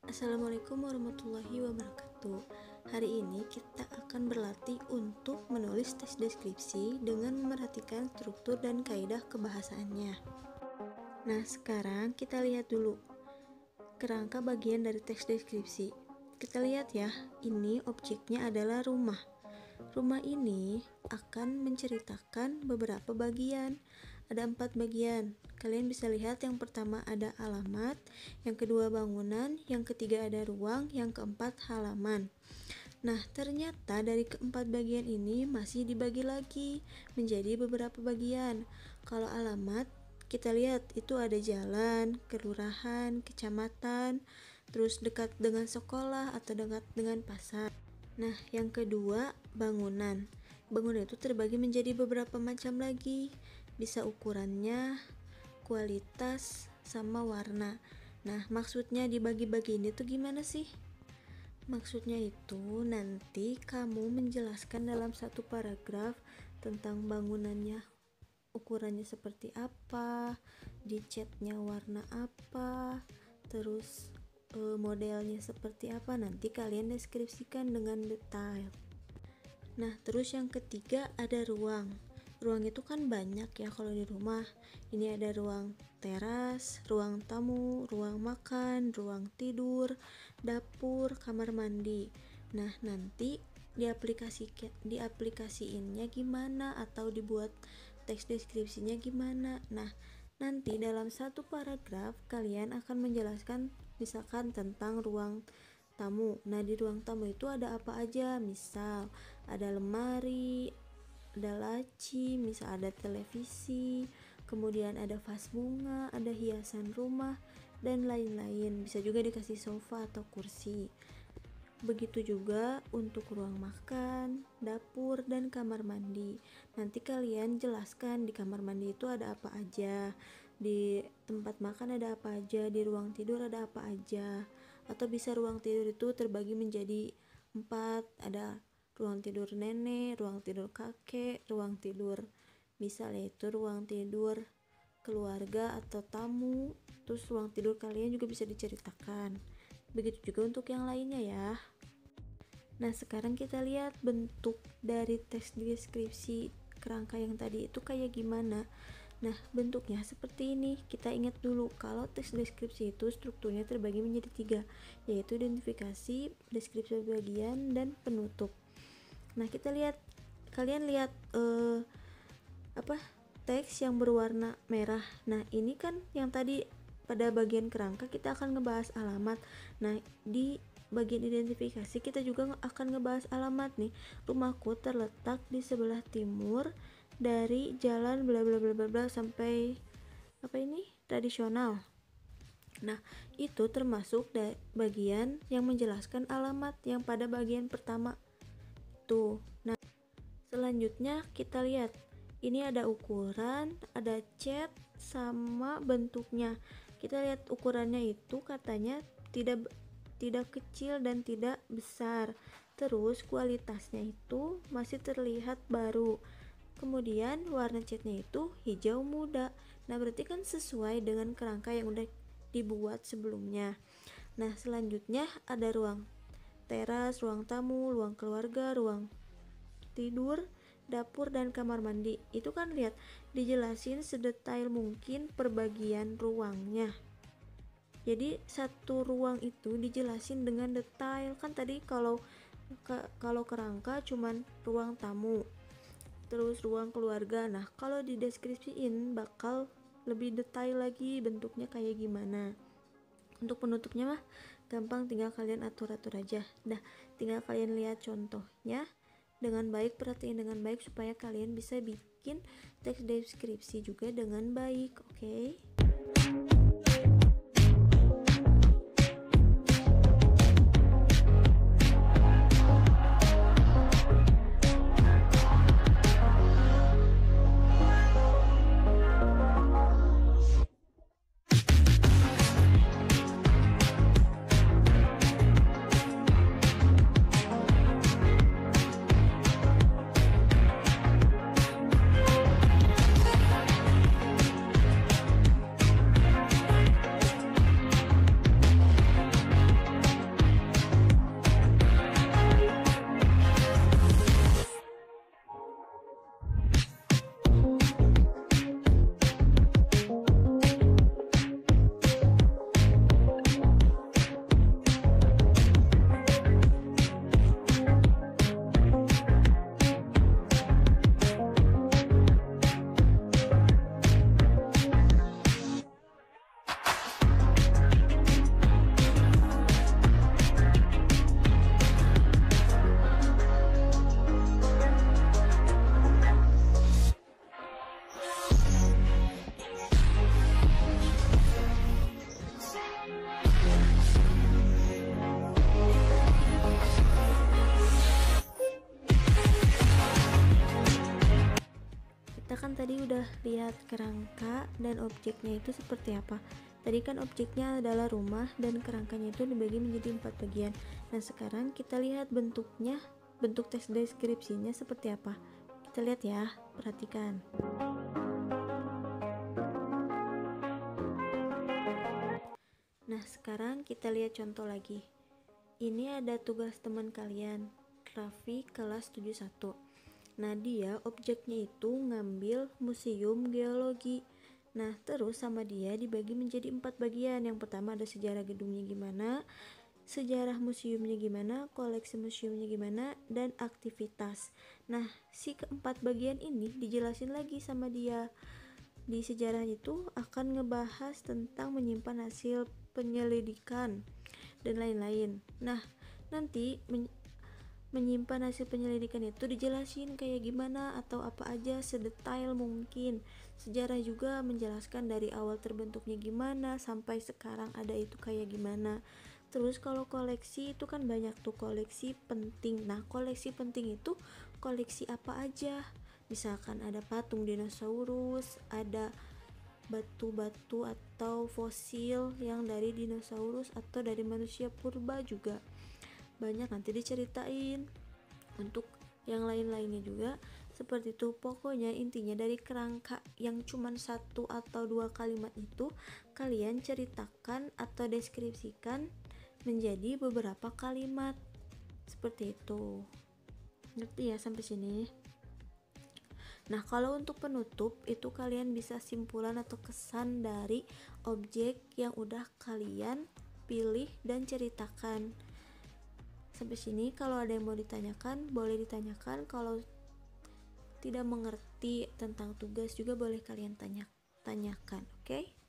Assalamualaikum warahmatullahi wabarakatuh. Hari ini kita akan berlatih untuk menulis teks deskripsi dengan memperhatikan struktur dan kaidah kebahasaannya. Nah, sekarang kita lihat dulu kerangka bagian dari teks deskripsi. Kita lihat ya, ini objeknya adalah rumah. Rumah ini akan menceritakan beberapa bagian. Ada 4 bagian. Kalian bisa lihat yang pertama ada alamat, yang kedua bangunan, yang ketiga ada ruang, yang keempat halaman. Nah, ternyata dari keempat bagian ini masih dibagi lagi menjadi beberapa bagian. Kalau alamat, kita lihat itu ada jalan, kelurahan, kecamatan, terus dekat dengan sekolah atau dekat dengan pasar. Nah, yang kedua bangunan. Bangunan itu terbagi menjadi beberapa macam lagi. Bisa ukurannya, kualitas, sama warna. Nah, maksudnya dibagi-bagi ini tuh gimana sih? Maksudnya itu nanti kamu menjelaskan dalam satu paragraf tentang bangunannya, ukurannya seperti apa, dicatnya warna apa, terus modelnya seperti apa, nanti kalian deskripsikan dengan detail. Nah, terus yang ketiga ada ruang. Ruang itu kan banyak ya kalau di rumah. Ini ada ruang teras, ruang tamu, ruang makan, ruang tidur, dapur, kamar mandi. Nah, nanti diaplikasiinnya gimana atau dibuat teks deskripsinya gimana. Nah, nanti dalam satu paragraf kalian akan menjelaskan misalkan tentang ruang tamu. Nah, di ruang tamu itu ada apa aja? Misal ada lemari, ada laci, misal ada televisi, kemudian ada vas bunga, ada hiasan rumah, dan lain-lain. Bisa juga dikasih sofa atau kursi. Begitu juga untuk ruang makan, dapur, dan kamar mandi. Nanti kalian jelaskan di kamar mandi itu ada apa aja, di tempat makan ada apa aja, di ruang tidur ada apa aja. Atau bisa ruang tidur itu terbagi menjadi 4, ada ruang tidur nenek, ruang tidur kakek, ruang tidur misalnya itu ruang tidur keluarga atau tamu, terus ruang tidur kalian juga bisa diceritakan. Begitu juga untuk yang lainnya ya. Nah, sekarang kita lihat bentuk dari teks deskripsi kerangka yang tadi itu kayak gimana. Nah, bentuknya seperti ini. Kita ingat dulu kalau teks deskripsi itu strukturnya terbagi menjadi 3, yaitu identifikasi, deskripsi bagian, dan penutup. Nah, kita lihat, kalian lihat teks yang berwarna merah. Nah, ini kan yang tadi pada bagian kerangka kita akan ngebahas alamat. Nah, di bagian identifikasi kita juga akan ngebahas alamat nih. Rumahku terletak di sebelah timur dari jalan bla bla bla bla bla sampai tradisional. Nah, itu termasuk bagian yang menjelaskan alamat yang pada bagian pertama tuh. Nah, selanjutnya kita lihat ini ada ukuran, ada cat, sama bentuknya. Kita lihat ukurannya itu katanya tidak kecil dan tidak besar. Terus kualitasnya itu masih terlihat baru. Kemudian warna catnya itu hijau muda. Nah, berarti kan sesuai dengan kerangka yang udah dibuat sebelumnya. Nah, selanjutnya ada ruang teras, ruang tamu, ruang keluarga, ruang tidur, dapur, dan kamar mandi. Itu kan lihat dijelasin sedetail mungkin perbagian ruangnya. Jadi satu ruang itu dijelasin dengan detail. Kan tadi kalau kerangka cuman ruang tamu, terus ruang keluarga. Nah, kalau dideskripsiin bakal lebih detail lagi bentuknya kayak gimana. Untuk penutupnya mah gampang, tinggal kalian atur-atur aja. Nah, tinggal kalian lihat contohnya dengan baik, perhatiin dengan baik supaya kalian bisa bikin teks deskripsi juga dengan baik, oke? tadi udah lihat kerangka dan objeknya itu seperti apa. Tadi kan objeknya adalah rumah dan kerangkanya itu dibagi menjadi 4 bagian. Nah, sekarang kita lihat bentuknya, bentuk teks deskripsinya seperti apa. Kita lihat ya, perhatikan. Nah, sekarang kita lihat contoh lagi. Ini ada tugas teman kalian, Raffi kelas 71. Nah, dia objeknya itu ngambil museum geologi. Nah, terus sama dia dibagi menjadi 4 bagian. Yang pertama ada sejarah gedungnya gimana, sejarah museumnya gimana, koleksi museumnya gimana, dan aktivitas. Nah, si keempat bagian ini dijelasin lagi sama dia. Di sejarah itu akan ngebahas tentang menyimpan hasil penyelidikan dan lain-lain. Nah, nanti menyimpan hasil penyelidikan itu dijelasin kayak gimana atau apa aja sedetail mungkin. Sejarah juga menjelaskan dari awal terbentuknya gimana sampai sekarang ada itu kayak gimana. Terus kalau koleksi itu kan banyak tuh koleksi penting. Nah, koleksi penting itu koleksi apa aja? Misalkan ada patung dinosaurus, ada batu-batu atau fosil yang dari dinosaurus atau dari manusia purba juga banyak nanti diceritain. Untuk yang lain-lainnya juga seperti itu. Pokoknya intinya dari kerangka yang cuman 1 atau 2 kalimat itu kalian ceritakan atau deskripsikan menjadi beberapa kalimat seperti itu. Ngerti ya sampai sini? Nah, kalau untuk penutup itu kalian bisa simpulan atau kesan dari objek yang udah kalian pilih dan ceritakan. Sampai sini kalau ada yang mau ditanyakan boleh ditanyakan. Kalau tidak mengerti tentang tugas juga boleh kalian tanyakan, oke?